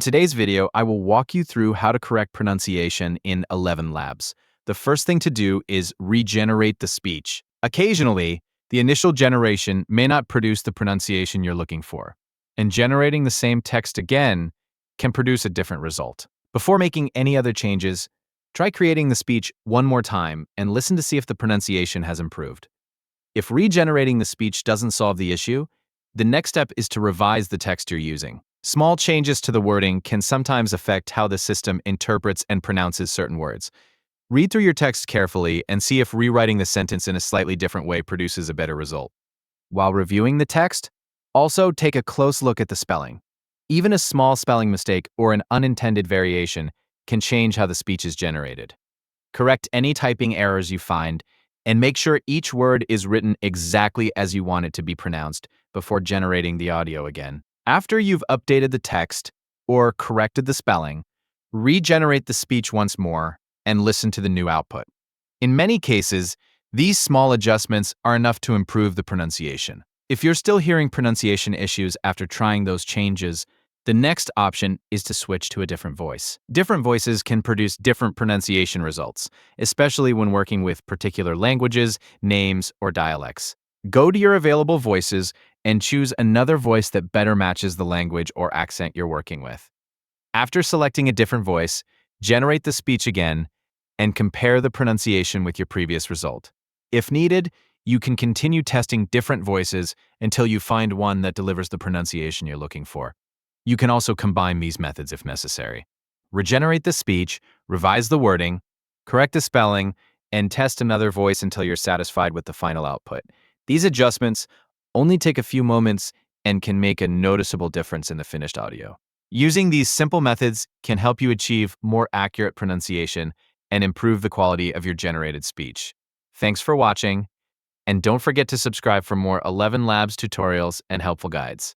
In today's video, I will walk you through how to correct pronunciation in ElevenLabs. The first thing to do is regenerate the speech. Occasionally, the initial generation may not produce the pronunciation you're looking for, and generating the same text again can produce a different result. Before making any other changes, try creating the speech one more time and listen to see if the pronunciation has improved. If regenerating the speech doesn't solve the issue, the next step is to revise the text you're using. Small changes to the wording can sometimes affect how the system interprets and pronounces certain words. Read through your text carefully and see if rewriting the sentence in a slightly different way produces a better result. While reviewing the text, also take a close look at the spelling. Even a small spelling mistake or an unintended variation can change how the speech is generated. Correct any typing errors you find, and make sure each word is written exactly as you want it to be pronounced before generating the audio again. After you've updated the text or corrected the spelling, regenerate the speech once more and listen to the new output. In many cases, these small adjustments are enough to improve the pronunciation. If you're still hearing pronunciation issues after trying those changes, the next option is to switch to a different voice. Different voices can produce different pronunciation results, especially when working with particular languages, names, or dialects. Go to your available voices and choose another voice that better matches the language or accent you're working with. After selecting a different voice, generate the speech again and compare the pronunciation with your previous result. If needed, you can continue testing different voices until you find one that delivers the pronunciation you're looking for. You can also combine these methods if necessary. Regenerate the speech, revise the wording, correct the spelling, and test another voice until you're satisfied with the final output. These adjustments only take a few moments and can make a noticeable difference in the finished audio. Using these simple methods can help you achieve more accurate pronunciation and improve the quality of your generated speech. Thanks for watching, and don't forget to subscribe for more ElevenLabs tutorials and helpful guides.